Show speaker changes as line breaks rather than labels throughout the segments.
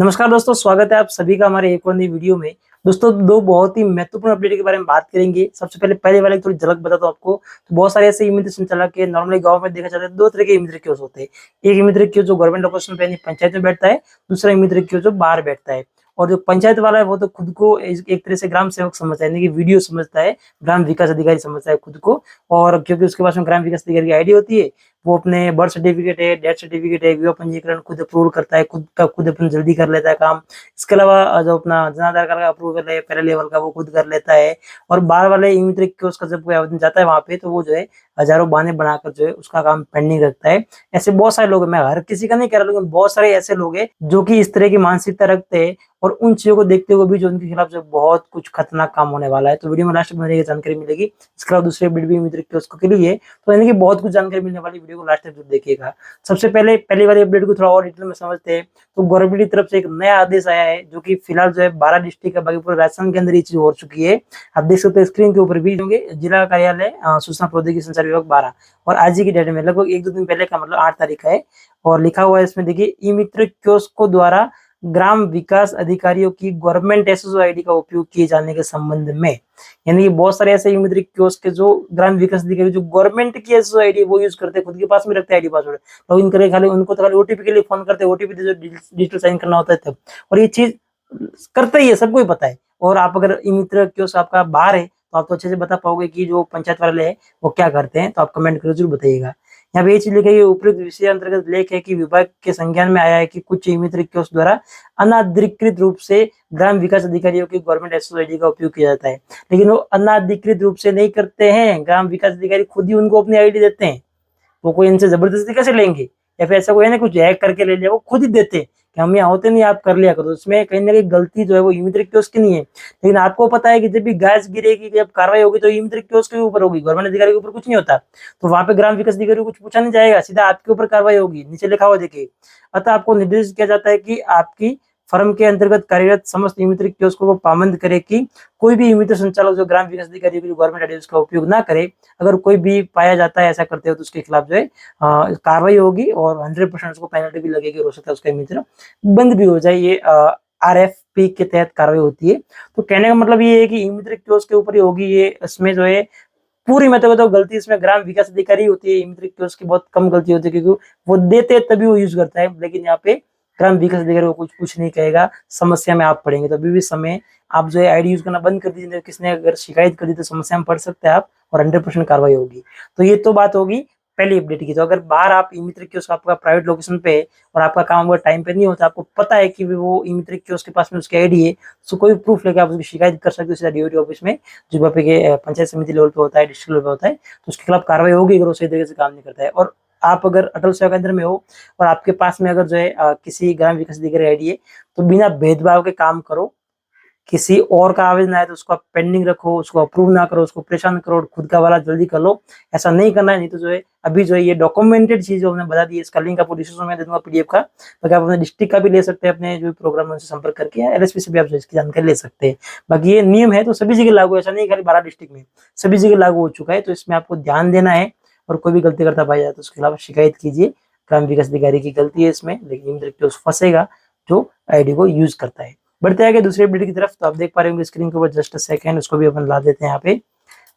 नमस्कार दोस्तों, स्वागत है आप सभी का हमारे एक और नई वीडियो में। दोस्तों, दो बहुत ही महत्वपूर्ण अपडेट के बारे में बात करेंगे। सबसे पहले वाले की थोड़ी झलक बताता हूं आपको। तो बहुत सारे ऐसे ई-मित्र संचालक के नॉर्मली गांव में देखा जाता है, दो तरह के ई-मित्र कियोस्क होते हैं। एक ई-मित्र कियोस्क जो गवर्नमेंट लोकेशन पे यानी पंचायत में बैठता है, दूसरा ई-मित्र कियोस्क जो बाहर बैठता है। और जो पंचायत वाला है वो तो खुद को एक तरह से ग्राम सेवक समझता है, यानी कि वीडियो समझता है, ग्राम विकास अधिकारी समझता है खुद को। और क्योंकि उसके पास में ग्राम विकास अधिकारी की आईडी होती है, वो अपने बर्थ सर्टिफिकेट है, डेथ सर्टिफिकेट है, विवाह पंजीकरण खुद अप्रूव करता है, खुद अपन जल्दी कर लेता है काम। इसके अलावा जो अपना जन आधार कार्ड का अप्रूवल है पहले लेवल का, वो खुद कर लेता है। और बाहर वाले ई-मित्र कियोस्क का जब कोई आवेदन जाता है वहां पे, तो वो जो है हजारों बहाने बनाकर जो है उसका काम पेंडिंग रखता है। ऐसे बहुत सारे लोग हैं, मैं हर किसी का नहीं कह रहा, लेकिन बहुत सारे ऐसे लोग हैं जो कि इस तरह की मानसिकता रखते हैं। और उन चीजों को देखते हुए भी जो उनके खिलाफ जो बहुत कुछ खतरनाक काम होने वाला है। तो वीडियो में लास्ट में ये जानकारी मिलेगी। इसके अलावा दूसरे अपडेट भी ई-मित्र कियोस्क के लिए, तो यानी कि बहुत कुछ जानकारी मिलने वाली, वीडियो को लास्ट तक जरूर देखिएगा। सबसे पहले पहली वाली अपडेट को थोड़ा और डिटेल में समझते हैं। तो गवर्नमेंट की तरफ से एक नया आदेश आया है, जो कि फिलहाल जो है 12 डिस्ट्रिक्ट का, बाकी पूरे राजस्थान के अंदर ये चीज हो चुकी है। आप देख सकते हैं स्क्रीन के ऊपर भी होंगे, जिला कार्यालय सूचना प्रौद्योगिकी संचार विभाग 12। और आज ही की डेट में लगभग एक दो दिन पहले का, मतलब 8 तारीख का है। और लिखा हुआ है इसमें, देखिए, ई-मित्र कियोस्क द्वारा ग्राम विकास अधिकारियों की गवर्नमेंट एसएसओ आईडी का उपयोग किए जाने के संबंध में। यानी कि बहुत सारे ऐसे ई-मित्र कियोस्क के जो ग्राम विकास अधिकारी जो गवर्नमेंट की एसएसओ आईडी वो यूज करते हैं, खुद के पास में रखते हैं आईडी पासवर्ड। लॉगिन करे खाली उनको तो खाली ओटीपी के लिए फोन करते हैं, ओटीपी जो डिजिटल साइन करना होता है तब। और ये चीज करता ही है, सबको ही पता है। और आप अगर ई-मित्र कियोस्क आपका बाहर है, तो आप तो अच्छे से बता पाओगे कि जो पंचायत वाले हैं वो क्या करते हैं। तो आप कमेंट करके जरूर बताइएगा। यहाँ पे ये चीज लिखी है, उपयुक्त विषय अंतर्गत लेख है कि विभाग के संज्ञान में आया है कि कुछ ई-मित्र कियोस्क द्वारा अनाधिकृत रूप से ग्राम विकास अधिकारियों की गवर्नमेंट एसएसओ आईडी का उपयोग किया जाता है। लेकिन वो अनाधिकृत रूप से नहीं करते हैं, ग्राम विकास अधिकारी खुद ही उनको अपनी आईडी देते हैं। वो कोई इनसे जबरदस्ती कैसे लेंगे, या फिर ऐसा कोई है ना कुछ हैक करके ले लिया, वो खुद ही देते हैं कि हम यहाँ होते नहीं, आप कर लिया करो। उसमें कहीं ना कहीं गलती जो है वो ई-मित्र कियोस्क की नहीं है। लेकिन आपको पता है कि जब भी गैस गिरेगी, जब कार्रवाई होगी, तो ई-मित्र कियोस्क के ऊपर होगी, गवर्नमेंट अधिकारी के ऊपर कुछ नहीं होता। तो वहां पे ग्राम विकास अधिकारी को कुछ पूछा नहीं जाएगा, सीधा आपके ऊपर कार्रवाई होगी, नीचे लिखा हुआ देखिए। अतः आपको निर्देशित किया जाता है कि आपकी फर्म के अंतर्गत कार्यरत समस्त ई-मित्र कियोस्कों को पाबंद करे कि कोई भी ई-मित्र संचालक जो ग्राम विकास अधिकारी की जो गवर्नमेंट आईडी उसका उपयोग ना करे। अगर कोई भी पाया जाता है ऐसा करते हो, तो उसके खिलाफ जो है कार्रवाई होगी और 100% उसको पेनल्टी भी लगेगी, और हो सकता है उसका ई-मित्र बंद भी हो जाए। ये आरएफपी के तहत कार्रवाई होती है। तो कहने का मतलब ये है कि ई-मित्र कियोस्क के ऊपर ही होगी ये। इसमें जो है पूरी, मैं तो गलती इसमें ग्राम विकास अधिकारी होती है। ई-मित्र कियोस्क की बहुत कम गलती होती है, क्योंकि वो देते हैं तभी वो यूज करता है। लेकिन यहाँ पे ग्राम विकास अधिकारी को कुछ नहीं कहेगा, समस्या में आप पड़ेंगे। तो अभी भी समय, आप जो है आईडी यूज करना बंद कर दीजिए। किसने अगर शिकायत कर दी तो समस्या में पड़ सकते हैं आप, और 100% कार्रवाई होगी। तो ये तो बात होगी पहली अपडेट की। तो अगर बाहर आप ई-मित्र कियोस्क आपका प्राइवेट लोकेशन पे है और आपका काम अगर टाइम पे नहीं होता, आपको पता है कि वो ई-मित्र कियोस्क के पास में उसकी आईडी है, तो कोई प्रूफ लेके आप उसकी शिकायत कर सकते हो सीधा डीओटी ऑफिस में, जो वहाँ पे पंचायत समिति लेवल पे होता है, डिस्ट्रिक्ट लेवल पे होता है। तो उसके खिलाफ कार्रवाई होगी अगर वो सही तरीके से काम नहीं करता है। और आप अगर अटल सेवा केंद्र में हो और आपके पास में अगर जो है किसी ग्राम विकास अधिकारी आईडी है, तो बिना भेदभाव के काम करो। किसी और का आवेदन आए तो उसको आप पेंडिंग रखो, उसको अप्रूव ना करो, उसको परेशान करो, खुद का वाला जल्दी कर लो। ऐसा नहीं करना है, नहीं तो जो है अभी जो है ये डॉक्यूमेंटेड चीज जो हमने बता दी है, इसका लिंक आपको डिस्क्रिप्शन में दे दूंगा पीडीएफ का। तो आप अपने डिस्ट्रिक्ट का भी ले सकते हैं, अपने जो प्रोग्राम है उनसे संपर्क करके, या एलएसपी से भी आप इसकी जानकारी ले सकते हैं। बाकी ये नियम है तो सभी जगह लागू है, ऐसा नहीं खाली 12 डिस्ट्रिक्ट में, सभी जगह लागू हो चुका है। तो इसमें आपको ध्यान देना है। और कोई भी गलती करता पाया जाए तो उसके खिलाफ शिकायत कीजिए। ग्राम विकास अधिकारी की गलती है इसमें, लेकिन फंसेगा जो आईडी को यूज करता है। बढ़ते आगे दूसरे अपडेट की तरफ। तो आप देख पा रहे होंगे स्क्रीन के ऊपर, जस्ट सेकंड, उसको भी अपन ला देते हैं यहाँ पे,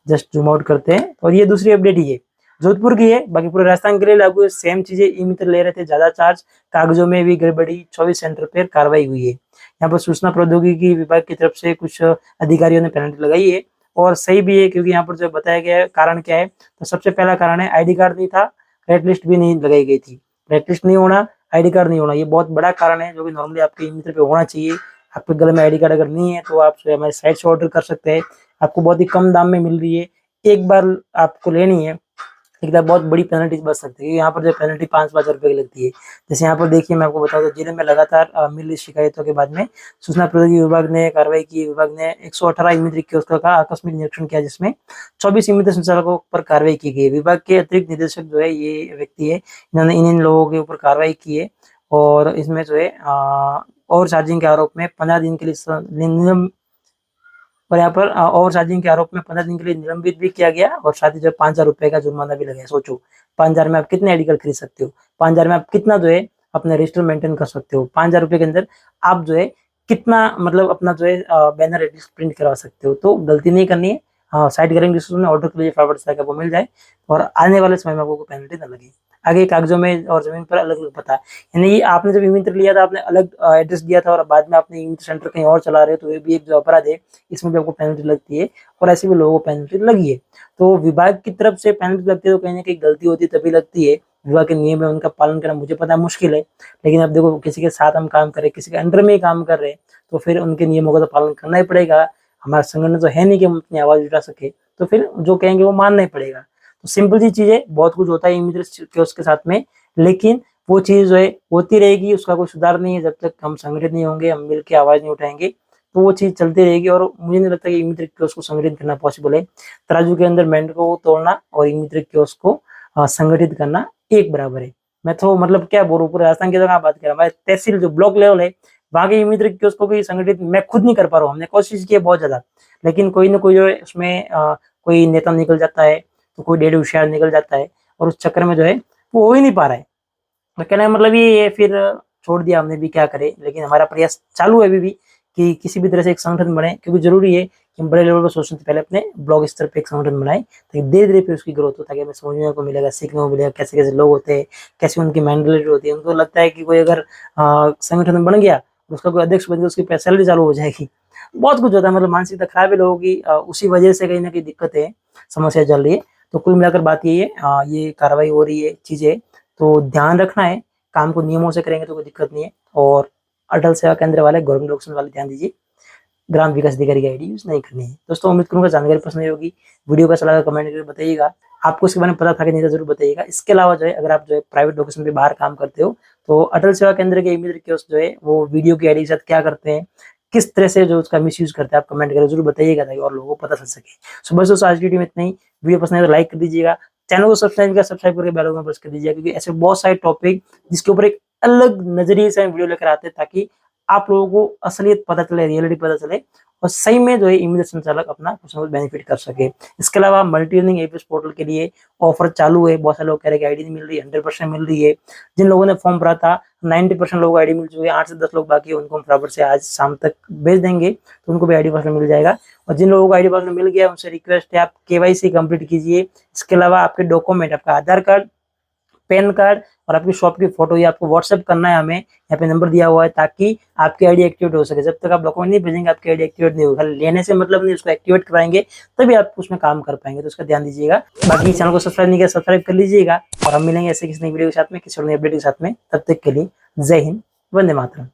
जस्ट जूम आउट करते हैं। और ये दूसरी अपडेट ही है, जोधपुर की है, बाकी पूरे राजस्थान के लिए लागू है। सेम चीजें, ई-मित्र ले रहे थे ज्यादा चार्ज, कागजों में भी गड़बड़ी, 24 सेंटर पर कार्रवाई हुई है। यहाँ पर सूचना प्रौद्योगिकी विभाग की तरफ से कुछ अधिकारियों ने पेनल्टी लगाई है। और सही भी है, क्योंकि यहाँ पर जो बताया गया है कारण क्या है। तो सबसे पहला कारण है आईडी कार्ड नहीं था, रेड लिस्ट भी नहीं लगाई गई थी। रेड लिस्ट नहीं होना, आईडी कार्ड नहीं होना, ये बहुत बड़ा कारण है, जो कि नॉर्मली आपके ई-मित्र पे होना चाहिए। आपके गले में आईडी कार्ड अगर नहीं है, तो आप हमारे साइट से ऑर्डर कर सकते हैं। आपको बहुत ही कम दाम में मिल रही है, एक बार आपको लेनी है, लेकिन बहुत बड़ी पेनल्टी बच सकती है। यहाँ पर जो पेनल्टी 5-5 रुपए की लगती है। जैसे यहाँ पर देखिए, मैं आपको बता दूं, जिले में लगातार मिल रही शिकायतों के बाद में सूचना प्रौद्योगिकी विभाग ने कार्रवाई की। विभाग ने 118 ई-मित्र कियोस्क का आकस्मिक निरीक्षण किया, जिसमें 24 ई-मित्र संचालकों पर कार्रवाई की गई। विभाग के अतिरिक्त निदेशक जो है, ये व्यक्ति है, इन्होंने इन लोगों के ऊपर कार्रवाई की है। और इसमें जो है ओवर चार्जिंग के आरोप में 15 दिन के लिए और यहाँ पर ओवर चार्जिंग के आरोप में 15 दिन के लिए निलंबित भी किया गया। और साथ ही जो 5,000 रुपए का जुर्माना भी लगा। सोचो, 5,000 में आप कितने आईडी कार्ड खरीद सकते हो, 5,000 में आप कितना जो है अपने रजिस्टर मेंटेन कर सकते हो। 5,000 रुपये के अंदर आप जो है कितना मतलब अपना जो है बैनर एटलीस्ट प्रिंट करवा सकते हो। तो गलती नहीं करनी है। हाँ, साइट करेंगे डिस्क्रिप्शन में ऑर्डर के लिए फटाफट से आपको मिल जाए और आने वाले समय में आपको पेनल्टी न लगे। आगे कागजों में और जमीन पर अलग अलग पता है, यानी आपने जब ई-मित्र लिया था आपने अलग एड्रेस दिया था और बाद में आपने ई-मित्र सेंटर कहीं और चला रहे हो, तो ये भी एक जो अपराध है, इसमें भी आपको पेनल्टी लगती है और ऐसे भी लोगों को पेनल्टी लगी है। तो विभाग की तरफ से पेनल्टी लगती है तो कहीं ना कहीं गलती होती है तभी लगती है। विभाग के नियम है उनका पालन करना मुझे पता है मुश्किल है, लेकिन अब देखो किसी के साथ हम काम करें, किसी के अंडर में ही काम कर रहे हैं, तो फिर उनके नियमों का तो पालन करना ही पड़ेगा। हमारा संगठन तो है नहीं कि हम अपनी आवाज उठा सके, तो फिर जो कहेंगे वो मानना ही पड़ेगा। तो सिंपल सी चीज है, बहुत कुछ होता है ई-मित्र के उसके साथ में, लेकिन वो चीज जो है होती रहेगी, उसका कोई सुधार नहीं है। जब तक हम संगठित नहीं होंगे, हम मिल के आवाज नहीं उठाएंगे, तो वो चीज चलती रहेगी। और मुझे नहीं लगता कि ई-मित्र कियोस्क को संगठित करना पॉसिबल है। तराजू के अंदर मेंढक को तोड़ना और ई-मित्र कियोस्क को संगठित करना एक बराबर है। मैं तो मतलब क्या बोलूं, पूरे राजस्थान की जगह बात कर रहा हूँ। तहसील जो ब्लॉक लेवल है वहां के ई-मित्र कियोस्क को भी संगठित मैं खुद नहीं कर पा रहा हूँ। हमने कोशिश की है बहुत ज्यादा, लेकिन कोई ना कोई जो है उसमें कोई नेता निकल जाता है, तो कोई डेढ़ होशियार निकल जाता है, और उस चक्कर में जो है वो हो ही नहीं पा रहा है। तो कहने का मतलब ये है, फिर छोड़ दिया हमने भी, क्या करें। लेकिन हमारा प्रयास चालू है अभी भी कि किसी भी तरह से एक संगठन बने, क्योंकि जरूरी है कि हम बड़े लेवल पर सोचने से पहले अपने ब्लॉक स्तर पे एक संगठन बनाए, ताकि धीरे धीरे फिर उसकी ग्रोथ हो, ताकि हमें समझने को मिलेगा, सीखने को मिलेगा कैसे कैसे लोग होते हैं, कैसे उनकी मेंटालिटी होती है। उनको लगता है कि कोई अगर संगठन बन गया, उसका कोई अध्यक्ष बन गया, उसकी सैलरी चालू हो जाएगी। बहुत कुछ होता है, मतलब मानसिकता खराब है लोगों की, उसी वजह से कहीं ना कहीं दिक्कतें समस्या चल रही है। तो कुल मिलाकर बात ये है, ये कार्रवाई हो रही है चीजें, तो ध्यान रखना है, काम को नियमों से करेंगे तो कोई दिक्कत नहीं है। और अटल सेवा केंद्र वाले, गवर्नमेंट लोकेशन वाले ध्यान दीजिए, ग्राम विकास अधिकारी की आईडी यूज नहीं करनी है। दोस्तों उम्मीद करूंगा जानकारी पसंद आई होगी। वीडियो कैसा लगा कमेंट करके बताइएगा। आपको इसके बारे में पता था कि नहीं था जरूर बताइएगा। इसके अलावा जो है अगर आप जो है प्राइवेट लोकेशन पे बाहर काम करते हो, तो अटल सेवा केंद्र के ई-मित्र कियोस्क जो है वो वीडियो की आईडी के साथ क्या करते हैं, किस तरह से जो उसका मिस यूज करते हैं, आप कमेंट करके जरूर बताइएगा ताकि और लोगों को पता चल सके। सो बस दोस्तों आज की वीडियो में इतना ही। वीडियो पसंद है तो लाइक कर दीजिएगा, चैनल को सब्सक्राइब करके बेल आइकन प्रेस कर दीजिएगा, क्योंकि ऐसे बहुत सारे टॉपिक जिसके ऊपर एक अलग नजरिए से वीडियो लेकर आते हैं, ताकि आप लोगों को असलियत पता चले, रियलिटी पता चले, और सही में जो है ई-मित्र संचालक अपना कुछ ना कुछ बेनिफिट कर सके। इसके अलावा मल्टी अर्निंग एपीएस पोर्टल के लिए ऑफर चालू है। बहुत सारे लोग कह रहे हैं कि आईडी नहीं मिल रही, 100% मिल रही है। जिन लोगों ने फॉर्म भरा था 90% लोगों को आईडी मिल चुकी है, 8 से 10 लोग बाकी है, उनको हम फटाफट से आज शाम तक भेज देंगे, तो उनको भी आईडी पासवर्ड मिल जाएगा। और जिन लोगों को आईडी पासवर्ड मिल गया उनसे रिक्वेस्ट है आप केवाईसी कंप्लीट कीजिए। इसके अलावा आपके डॉक्यूमेंट, आपका आधार कार्ड, पैन कार्ड और आपकी शॉप की फोटो ये आपको व्हाट्सएप करना है हमें, यहाँ पे नंबर दिया हुआ है, ताकि आपकी आईडी एक्टिवेट हो सके। जब तक आप डॉक्यूमेंट नहीं भेजेंगे आपकी आईडी एक्टिवेट नहीं होगा। लेने से मतलब नहीं, उसको एक्टिवेट कराएंगे तभी आप उसमें काम कर पाएंगे, तो उसका ध्यान दीजिएगा। बाकी चैनल को सब्सक्राइब नहीं किया सब्सक्राइब कर लीजिएगा, और हम मिलेंगे ऐसे किसी नई वीडियो के साथ में, किसी नई अपडेट के साथ में। तब तक के लिए जय हिंद, वंदे मातरम।